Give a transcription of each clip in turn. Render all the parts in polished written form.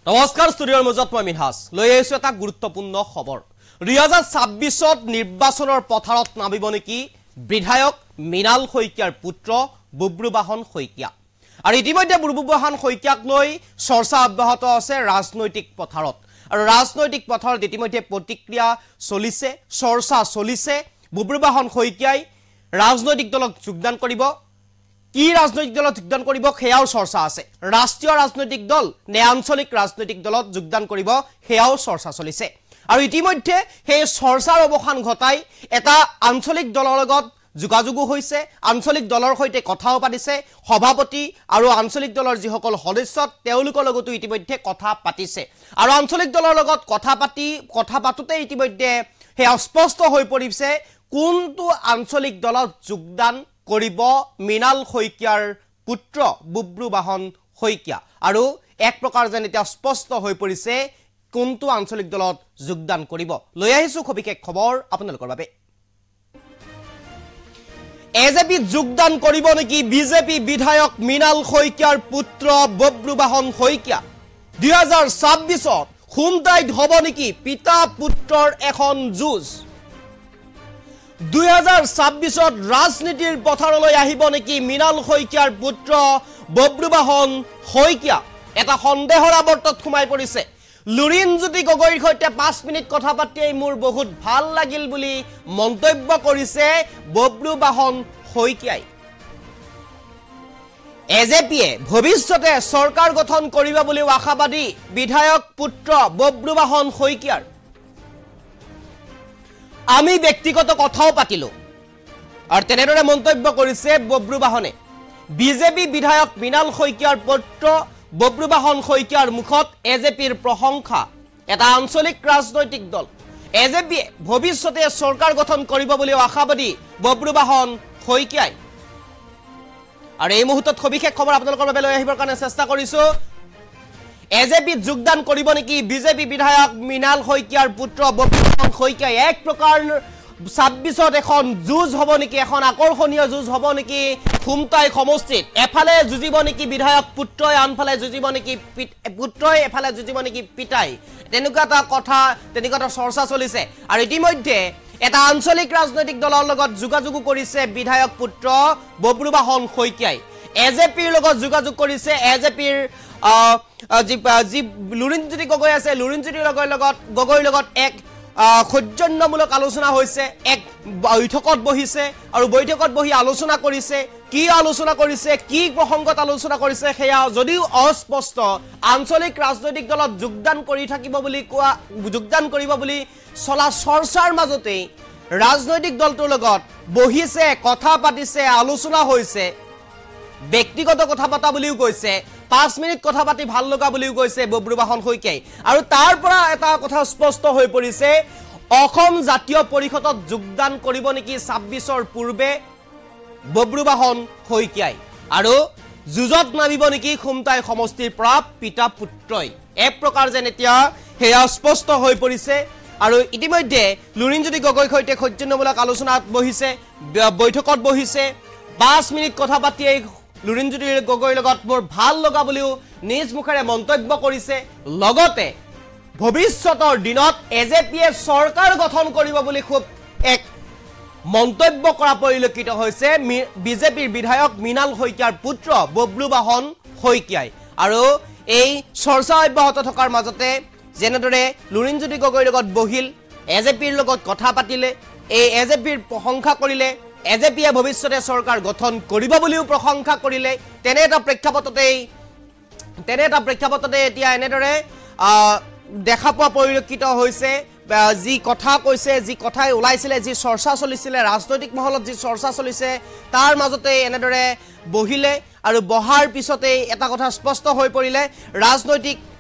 নমস্কাৰ ষ্টুডিঅ'ৰ মাজত মই মিনহাজ লৈ আহিছো এটা গুৰুত্বপূৰ্ণ খবৰ 2026ত নিৰ্বাচনৰ পথাৰত নামিব নেকি বিধায়ক মৃণাল শইকীয়াৰ পুত্ৰ বুব্ৰুবাহন শইকীয়া আৰু ইতিমধ্যে বুব্ৰুবাহন শইকীয়াক লৈ চৰ্চা অব্যাহত আছে ৰাজনৈতিক পথাৰত আৰু ৰাজনৈতিক পথাৰত ইতিমধ্যে প্ৰতিক্ৰিয়া চলিছে চৰ্চা চলিছে বুব্ৰুবাহন শইকীয়াই ৰাজনৈতিক দলক যোগদান কৰিব কি ৰাজনৈতিক দলত যোগদান কৰিব হেয়াও চৰ্চা আছে ৰাষ্ট্ৰীয় ৰাজনৈতিক দল নে আঞ্চলিক ৰাজনৈতিক দলত যোগদান কৰিব হেয়াও চৰ্চা চলিছে আৰু ইতিমধ্যে হে চৰ্চাৰ অৱসান ঘটাই এটা আঞ্চলিক দলৰ লগত যোগাযোগ হৈছে আঞ্চলিক দলৰ সৈতে কথাও পাতিছে সভাপতি আৰু আঞ্চলিক দলৰ যিসকল সদস্য তেওঁলোকৰ লগতো ইতিমধ্যে কথা পাতিছে আৰু আঞ্চলিক দলৰ লগত কথা পাতোতে ইতিমধ্যে হে স্পষ্ট হৈ পৰিছে কোনটো আঞ্চলিক দলত যোগদান কৰিব মৃণাল শইকীয়াৰ পুত্ৰ বুব্ৰুবাহন শইকীয়া আৰু এক প্ৰকাৰ যেন এটা স্পষ্ট হৈ পৰিছে কোনটো আঞ্চলিক দলত যোগদান কৰিব লৈ আহিছো খবিশেষ খবৰ আপোনালোকৰ বাবে এজেপি যোগদান কৰিব নেকি বিজেপি বিধায়ক মৃণাল শইকীয়াৰ পুত্ৰ বুব্ৰুবাহন শইকীয়া 2026ত খুমটাইত হ'ব নেকি পিতা পুত্ৰৰ এখন যুঁজ 2026ত ৰাজনীতিৰ পথাৰলৈ আহিব নেকি মৃণাল শইকীয়াৰ পুত্ৰ বুব্ৰুবাহন শইকীয়া এটা সন্দেহৰ আৱৰ্তত সোমাই পৰিছে লুৰিণজ্যোতি গগৈৰ সৈতে 5 মিনিট কথা পাতিয়েই মোৰ বহুত ভাল লাগিল বুলি মন্তব্য কৰিছে বুব্ৰুবাহন শইকীয়াই এজেপিয়ে ভৱিষ্যতে চৰকাৰ গঠন কৰিব বুলি আশাবাদী বিধায়ক পুত্ৰ বুব্ৰুবাহন শইকীয়াৰ আমি ব্যক্তিগত কথাও পাতিলো আৰু তেনেদৰে মন্তব্য কৰিছে বুব্ৰুবাহনে বিজেপি বিধায়ক মৃণাল শইকীয়াৰ পুত্ৰ বুব্ৰুবাহন শইকীয়াৰ মুখত এজেপিৰ প্ৰশংসা এটা আঞ্চলিক ৰাজনৈতিক দল এজেপিয়ে ভৱিষ্যতে চৰকাৰ গঠন কৰিব বুলি আশাবাদী বুব্ৰুবাহন শইকীয়াই আৰু এই মুহূৰ্তত সবিশেষ খবৰ আপোনালোকৰ বাবে লৈ আহিবৰ কাৰণে চেষ্টা কৰিছো এজেপি যোগদান কৰিব নেকি বিজেপি বিধায়ক মৃণাল শইকীয়াৰ পুত্ৰ বুব্ৰুবাহন শইকীয়াই এক প্ৰকাৰ 26ত এখন যুঁজ হ'ব নেকি এখন আকৰ্ষণীয় যুঁজ হ'ব নেকি খুমটাই সমষ্টিত এফালে যুঁজিব নেকি বিধায়ক পুত্ৰই আনফালে যুঁজিব নেকি পুত্ৰই এফালে যুঁজিব নেকি পিতাই তেনেকুৱা এটা কথা তেনেকুৱা এটা চৰ্চা চলিছে আৰু ইতিমধ্যে এটা আঞ্চলিক ৰাজনৈতিক দলৰ লগত যোগাযোগ কৰিছে বিধায়ক পুত্ৰ বুব্ৰুবাহন শইকীয়াই এজেপিৰ লগত যোগাযোগ কৰিছে এজেপিৰ যি লুৰিণজ্যোতি গগৈ আছে লুৰিণজ্যোতি গগৈৰ লগত এক সৌজন্যমূলক আলোচনা হৈছে এক বৈঠকত বহিছে আৰু বৈঠকত বহি আলোচনা কৰিছে কি প্ৰসংগত আলোচনা কৰিছে সেয়া যদিও অস্পষ্ট আঞ্চলিক ৰাজনৈতিক দলত যোগদান কৰিব বুলি চলা চৰ্চাৰ মাজতে ৰাজনৈতিক দলটোৰ লগত বহিছে কথা পাতিছে আলোচনা হৈছে ব্যক্তিগত কথা পাতা বুলিও কৈছে 5 মিনিট কথা পাতি ভাল লগা বুলিও কৈছে বুব্ৰুবাহন শইকীয়াই আৰু তাৰ পৰা এটা কথা স্পষ্ট হৈ পৰিছে অসম জাতীয় পৰিষদত যোগদান কৰিব নেকি 26ৰ পূৰ্বে বুব্ৰুবাহন শইকীয়াই আৰু যুঁজত নামিব নেকি খুমটাই সমষ্টিৰ পৰা পিতা পুত্ৰই এক প্ৰকাৰ যেন এতিয়া হেয়া স্পষ্ট হৈ পৰিছে আৰু ইতিমধ্যে লুৰিণজ্যোতি গগৈৰ সৈতে সৌজন্যমূলক আলোচনাত বহিছে বৈঠকত বহিছে 5 মিনিট কথা পাতিয়েই লুৰিণজ্যোতি গগৈৰ লগত মোৰ ভাল লগা বুলিও নিজ মুখেৰে মন্তব্য কৰিছে লগতে ভৱিষ্যতৰ দিনত এজেপিয়ে চৰকাৰ গঠন কৰিব বুলি খুব এক মন্তব্য কৰা পৰিলক্ষিত হৈছে বিজেপিৰ বিধায়ক মৃণাল শইকীয়াৰ পুত্ৰ বুব্ৰুবাহন শইকীয়াই আৰু এই চৰ্চা অব্যাহত থকাৰ মাজতে যেনেদৰে লুৰিণজ্যোতি গগৈৰ লগত বহিল এজেপিৰ লগত কথা পাতিলে এই এজেপিৰ প্ৰশংসা কৰিলে এজেপিয়ে ভৱিষ্যতে চৰকাৰ গঠন কৰিব বুলিও প্ৰশংসা কৰিলে তেনে এটা প্ৰেক্ষাপটতে এতিয়া এনেদৰে দেখা পোৱা পৰিলক্ষিত হৈছে যি কথা কৈছে যি কথাই ওলাইছিলে যি চৰ্চা চলিছিলে ৰাজনৈতিক মহলত যি চৰ্চা চলিছে তাৰ মাজতে এনেদৰে বহিলে আৰু বহাৰ পিছতে এটা কথা স্পষ্ট হৈ পৰিলে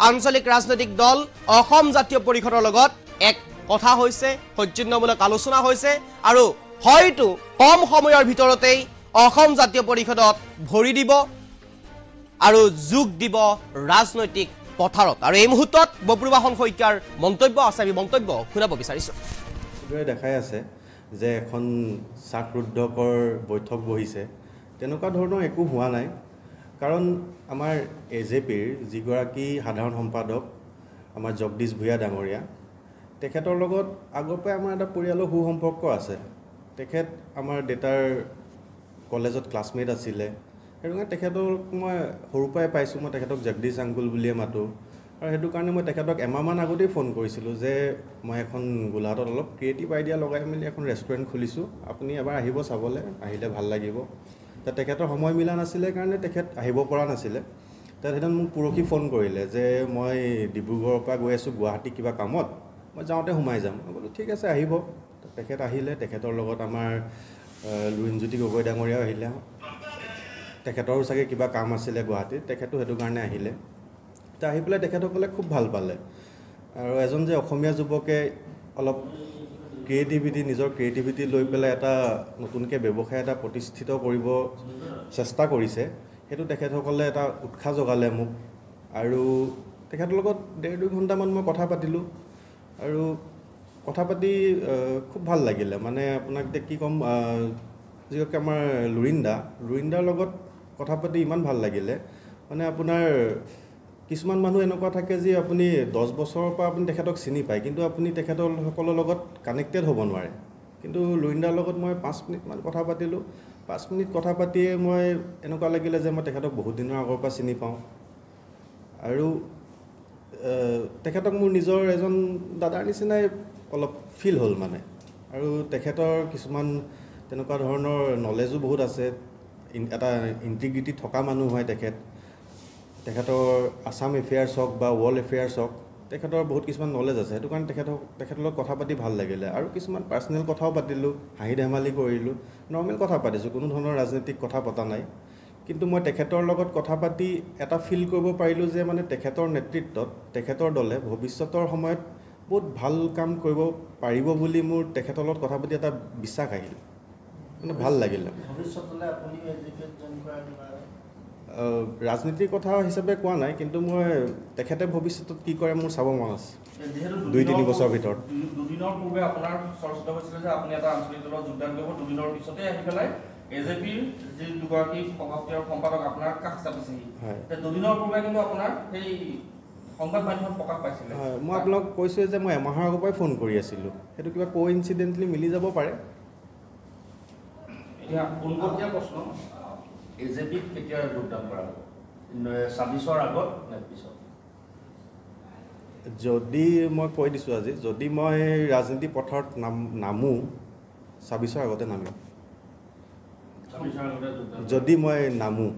আঞ্চলিক ৰাজনৈতিক দল অসম জাতীয় পৰিষদৰ লগত এক কথা হৈছে সৌজন্যমূলক আলোচনা হৈছে আৰু হয়তো কম সময়ৰ ভিতৰতেই অসম জাতীয় পৰিষদত ভৰি দিব আৰু যোগ দিব ৰাজনৈতিক পথাৰত আৰু এই মুহূৰ্তত বুব্ৰুবাহন শইকীয়াৰ মন্তব্য আছে আমি মন্তব্য শুনাব বিচাৰিছো দেখাই আছে যে এখন চাকৰুদ্ধকৰ বৈঠক বহিছে তেনেকুৱা ধৰণৰ একো হোৱা নাই কাৰণ আমাৰ AJPৰ যিগৰাকী সাধাৰণ সম্পাদক আমাৰ জগদীশ ভূঞা ডাঙৰীয়া, তেখেতৰ লগত আগৰ পৰাই আমাৰ এটা পৰিয়ালৰ সুসম্পৰ্ক আছে। তেখেত আমাৰ দেউতাৰ কলেজত ক্লাছমেট আছিলে, সেইটো কাৰণে তেখেতক মই সৰুৰ পৰাই পাইছোঁ। মই তেখেতক জগদীশ আংকুল বুলিয়ে মাতোঁ, আৰু সেইটো কাৰণে মই তেখেতক এমাহমান আগতেই ফোন কৰিছিলোঁ যে মই এখন গোলাঘাটত অলপ ক্ৰিয়েটিভ আইডিয়া লগাই মেলি এখন ৰেষ্টুৰেণ্ট খুলিছোঁ, আপুনি এবাৰ আহিব চাবলৈ, আহিলে ভাল লাগিব। তেখেতৰ সময় মিলা নাছিলে কাৰণে তেখেত আহিব পৰা নাছিলে। সেইদিনা মোক পৰহি ফোন কৰিলে যে মই ডিব্ৰুগড়ৰ পৰা গৈ আছোঁ গুৱাহাটী কিবা কামত, মই যাওঁতে সোমাই যাম। মই বোলো ঠিক আছে আহিব। তেখেত আহিলে, তেখেতৰ লগত আমাৰ লুৰিণজ্যোতি গগৈ ডাঙৰীয়াও আহিলে। তেখেতৰো চাগে কিবা কাম আছিলে গুৱাহাটীত, তেখেতো সেইটো কাৰণে আহিলে। আহি পেলাই তেখেতসকলে খুব ভাল পালে। আৰু এজন যে অসমীয়া যুৱকে অলপ নিজৰ ক্ৰিয়েটিভিটি লৈ পেলাই এটা নতুনকৈ ব্যৱসায় এটা প্ৰতিষ্ঠিত কৰিব চেষ্টা কৰিছে, সেইটো তেখেতসকলে এটা উৎসাহ জগালে মোক। আৰু তেখেতৰ লগত 1.5-2 ঘণ্টামান মই কথা পাতিলোঁ, আৰু কথা পাতি খুব ভাল লাগিলে। মানে আপোনাক এতিয়া কি ক'ম, যিগৰাকী আমাৰ লুৰিণদাৰ লগত কথা পাতি ইমান ভাল লাগিলে। মানে আপোনাৰ কিছুমান মানুহ এনেকুৱা থাকে যে আপুনি 10 বছৰৰ পৰা আপুনি তেখেতক চিনি পায়, কিন্তু আপুনি তেখেতসকলৰ লগত কানেক্টেড হ'ব নোৱাৰে। কিন্তু লুৰিণদাৰ লগত মই 5 মিনিটমান কথা পাতিলোঁ। 5 মিনিট কথা পাতিয়ে মই এনেকুৱা লাগিলে যে মই তেখেতক বহুত দিনৰ আগৰ পৰা চিনি পাওঁ, আৰু তেখেতক মোৰ নিজৰ এজন দাদাৰ নিচিনাই অলপ ফিল হ'ল মানে। আৰু তেখেতৰ কিছুমান তেনেকুৱা ধৰণৰ নলেজো বহুত আছে, এটা ইণ্টিগ্ৰিটি থকা মানুহ হয় তেখেতৰ আছাম এফেয়াৰ্ছ হওক বা ৱৰ্ল্ড এফেয়াৰ্ছ হওক, তেখেতৰ বহুত কিছুমান নলেজ আছে। সেইটো কাৰণে তেখেতৰ লগত কথা পাতি ভাল লাগিলে। আৰু কিছুমান পাৰ্চনেল কথাও পাতিলোঁ, হাঁহি ধেমালি কৰিলোঁ, নৰ্মেল কথা পাতিছোঁ, কোনো ধৰণৰ ৰাজনৈতিক কথা পতা নাই। কিন্তু মই তেখেতৰ লগত কথা পাতি এটা ফিল কৰিব পাৰিলোঁ যে মানে তেখেতৰ নেতৃত্বত তেখেতৰ দলে ভৱিষ্যতৰ সময়ত বহুত ভাল কাম কৰিব পাৰিব বুলি মোৰ তেখেতৰ লগত কথা পাতি এটা বিশ্বাস আহিল, মানে ভাল লাগিলে। ৰাজনীতিৰ কথা হিচাপে কোৱা নাই, কিন্তু মই তেখেতে ভৱিষ্যতত কি কৰে মোৰ চাব মন আছে। 2-3 বছৰৰ ভিতৰত। দুদিনৰ পূৰ্বে আপোনাৰ চৰ্চিত হৈছিলে যে আপুনি এটা আঞ্চলিক দলত যোগদান কৰিব, দুদিনৰ পিছতে আহি পেলাই AJPৰ যি দুগৰাকী সভাপতি আৰু সম্পাদক আপোনাৰ কাষ চাপিছেহি। দুদিনৰ পূৰ্বে কিন্তু আপোনাৰ সেই সংবাদ মাধ্যমত প্ৰকাশ পাইছিলে। মই আপোনাক কৈছোঁ যে মই এমাহৰ আগৰ পৰাই ফোন কৰি আছিলোঁ, সেইটো কিবা কোইনচিডেণ্টলি মিলি যাব পাৰে। এতিয়া পোনপটীয়া প্ৰশ্ন, AJPত কেতিয়া যোগদান কৰা হ'ব? 26ৰ আগত নে পিছত? যদি মই কৈ দিছোঁ আজি, যদি মই ৰাজনীতি পথাৰত নামো 26ৰ আগতে নামিম। যদি মই নামো।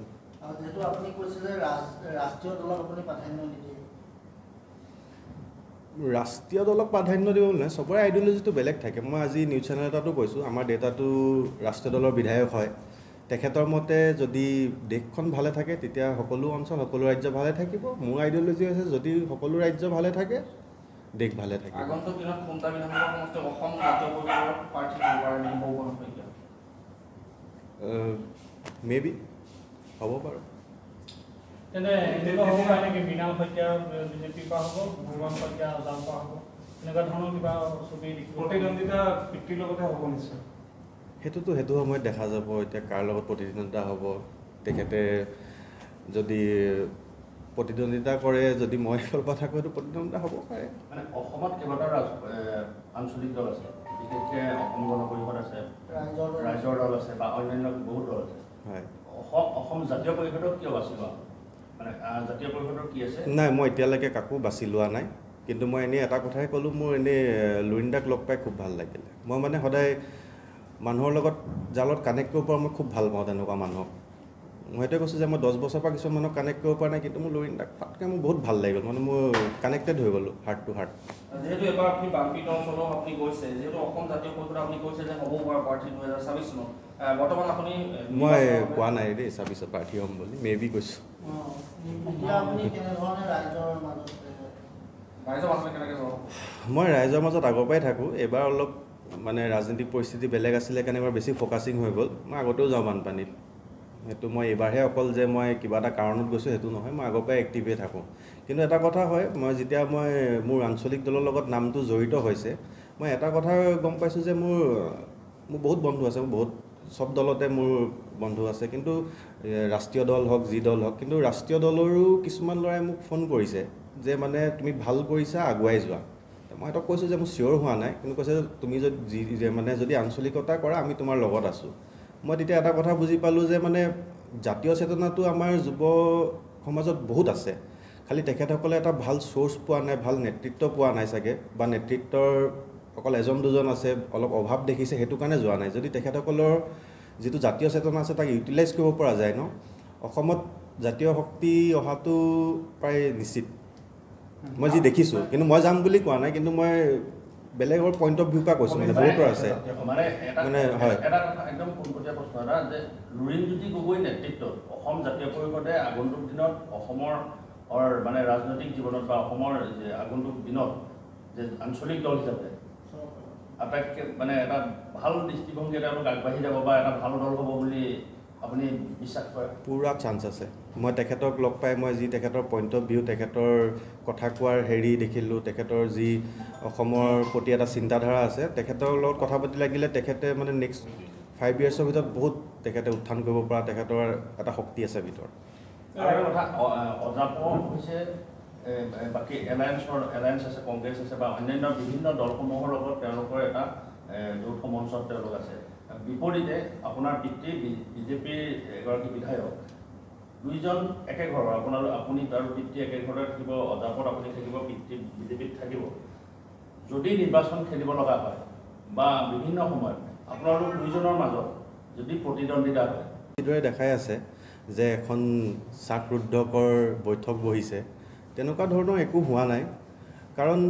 যেহেতু আপুনি কৈছে যে ৰাষ্ট্ৰীয় দলক আপুনি প্ৰাধান্য নিদিয়ে। ৰাষ্ট্ৰীয় দলক প্ৰাধান্য দিব নহয়, চবৰে আইডিঅ'লজিটো বেলেগ থাকে। মই আজি নিউজ চেনেল এটাতো কৈছোঁ, আমাৰ দেউতাটো ৰাষ্ট্ৰীয় দলৰ বিধায়ক হয়। তেখেতৰ মতে যদি দেশখন ভালে থাকে তেতিয়া সকলো অঞ্চল সকলো ৰাজ্য ভালে থাকিব। মোৰ আইডিঅ'লজি আছে যদি সকলো ৰাজ্য ভালে থাকে দেশ ভালে থাকে। আগন্তুক দিনত কোনটা বিধানসভা সমষ্টিত অসম জাতীয় পৰিষদৰ প্ৰাৰ্থী হ'ব পাৰে নেকি ভগৱান শইকীয়া? মেবি হ'ব বাৰু। তেনে এনেকুৱা হ'ব পাৰে নেকি মৃণাল শইকীয়া BJPৰ পৰা হ'ব, ভগৱান শইকীয়া আজাদৰ পৰা হ'ব, এনেকুৱা ধৰণৰ কিবা ছবি দেখিব? প্ৰতিদ্বন্দ্বিতা পিতৃৰ লগতে হ'ব নিশ্চয়। সেইটো সময়ত দেখা যাব এতিয়া কাৰ লগত প্ৰতিদ্বন্দ্বিতা হ'ব। তেখেতে যদি প্ৰতিদ্বন্দ্বিতা কৰে, যদি মই এইফালৰ পৰা থাকোঁ, সেইটো প্ৰতিদ্বন্দ্বিতা হ'ব পাৰে। মানে অসমত কেইবাটাও আঞ্চলিক দল আছে, বিশেষকৈ অসম গণ পৰিষদ আছে, ৰাইজৰ দল আছে বা অন্যান্য বহুত দল আছে। হয়, অসম জাতীয় পৰিষদক কিয় বাছি লোৱা? মানে জাতীয় পৰিষদৰ কি আছে? নাই, মই এতিয়ালৈকে কাকো বাছি লোৱা নাই। কিন্তু মই এনেই এটা কথাই ক'লোঁ, মোৰ এনেই লুৰিণদাক লগ পাই খুব ভাল লাগিলে। মই মানে সদায় মানুহৰ লগত যাৰ লগত কানেক্ট কৰিব পৰা মই খুব ভাল পাওঁ তেনেকুৱা মানুহক। মই সেইটোৱে কৈছোঁ যে মই 10 বছৰৰ পৰা কিছুমান মানুহক কানেক্ট কৰিব পৰা নাই, কিন্তু মোৰ লুৰিণদাক তাতকৈ মোৰ বহুত ভাল লাগি গ'ল। মানে মোৰ কানেক্টেড হৈ গ'লোঁ হাৰ্ট টু হাৰ্ট। যিহেতু এবাৰ আপুনি বামপীঠ অঞ্চলো আপুনি কৈছে, যিহেতু অসম জাতীয় পৰিষদ আপুনি কৈছে যে হ'ব পৰা প্ৰাৰ্থী 2026 চনত, বৰ্তমান আপুনি মই কোৱা নাই দেই 26ত প্ৰাৰ্থী হ'ম বুলি, মেবি কৈছোঁ। মই ৰাইজৰ মাজত আগৰ পৰাই থাকোঁ। এইবাৰ অলপ মানে ৰাজনৈতিক পৰিস্থিতি বেলেগ আছিলে কাৰণে এবাৰ বেছি ফ'কাচিং হৈ গ'ল। মই আগতেও যাওঁ বানপানীত, সেইটো মই এইবাৰহে অকল যে মই কিবা এটা কাৰণত গৈছোঁ সেইটো নহয়, মই আগৰ পৰাই এক্টিভে থাকোঁ। কিন্তু এটা কথা হয়, মই যেতিয়া মোৰ আঞ্চলিক দলৰ লগত নামটো জড়িত হৈছে, মই এটা কথা গম পাইছোঁ যে মোৰ বহুত বন্ধু আছে, মোৰ বহুত চব দলতে মোৰ বন্ধু আছে, কিন্তু ৰাষ্ট্ৰীয় দল হওক যি দল হওক, কিন্তু ৰাষ্ট্ৰীয় দলৰো কিছুমান ল'ৰাই মোক ফোন কৰিছে যে মানে তুমি ভাল কৰিছা, আগুৱাই যোৱা। মই সিহঁতক কৈছোঁ যে মোৰ চিয়'ৰ হোৱা নাই, কিন্তু কৈছে তুমি যদি আঞ্চলিকতা কৰা আমি তোমাৰ লগত আছোঁ। মই তেতিয়া এটা কথা বুজি পালোঁ যে মানে জাতীয় চেতনাটো আমাৰ যুৱ সমাজত বহুত আছে, খালি তেখেতসকলে এটা ভাল চ'ৰ্চ পোৱা নাই, ভাল নেতৃত্ব পোৱা নাই চাগে, বা নেতৃত্বৰ অকল এজন দুজন আছে, অলপ অভাৱ দেখিছে, সেইটো কাৰণে যোৱা নাই। যদি তেখেতসকলৰ যিটো জাতীয় চেতনা আছে তাক ইউটিলাইজ কৰিব পৰা যায় ন, অসমত জাতীয় শক্তি অহাটো প্ৰায় নিশ্চিত, মই যি দেখিছোঁ। কিন্তু মই যাম বুলি কোৱা নাই, কিন্তু মই বেলেগৰ পইণ্ট অফ ভিউ পৰা কৈছোঁ, মানে বহুতৰ আছে মানে হয়। এটা কথা একদম পোনপটীয়া প্ৰশ্ন এটা যে লুৰিণজ্যোতি গগৈ নেতৃত্বত অসম জাতীয় পৰিষদে আগন্তুক দিনত অসমৰ মানে ৰাজনৈতিক জীৱনত বা অসমৰ আগন্তুক দিনত যে আঞ্চলিক দল হিচাপে আটাইতকৈ মানে এটা ভাল দৃষ্টিভংগী তেওঁলোক আগবাঢ়ি যাব বা এটা ভাল দল হ'ব বুলি আপুনি বিশ্বাস কৰে? পুৰা চান্স আছে। মই তেখেতক লগ পাই মই যি তেখেতৰ পইণ্ট অফ ভিউ, তেখেতৰ কথা কোৱাৰ হেৰি দেখিলোঁ, তেখেতৰ যি অসমৰ প্ৰতি এটা চিন্তাধাৰা আছে, তেখেতৰ লগত কথা পাতি লাগিলে তেখেতে মানে নেক্সট 5 yearsৰ ভিতৰত বহুত তেখেতে উত্থান কৰিব পৰা তেখেতৰ এটা শক্তি আছে ভিতৰত। আৰু কথা অজাপ হৈছে বাকী এলায়েন্স আছে, কংগ্ৰেছ আছে বা অন্যান্য বিভিন্ন দলসমূহৰ লগত তেওঁলোকৰ এটা যৌথ মঞ্চত তেওঁলোক আছে। বিপৰীতে আপোনাৰ পিতৃ বিজেপিৰ এগৰাকী বিধায়ক, দুইজন একে ঘৰৰ, আপুনি আৰু পিতৃ একে ঘৰতে থাকিব, অজাপত আপুনি থাকিব, পিতৃ বিজেপিত থাকিব। যদি নিৰ্বাচন খেলিব লগা হয় বা বিভিন্ন সময়ত আপোনালোক দুইজনৰ মাজত যদি প্ৰতিদ্বন্দ্বিতা হয়, যিদৰে দেখাই আছে যে এখন শ্বাসৰুদ্ধকৰ বৈঠক বহিছে, তেনেকুৱা ধৰণৰ একো হোৱা নাই। কাৰণ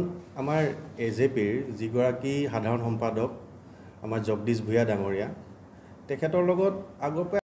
আমাৰ AJPৰ যিগৰাকী সাধাৰণ সম্পাদক আমাৰ জগদীশ ভূঞা ডাঙৰীয়া, তেখেতৰ লগত আগৰ পৰা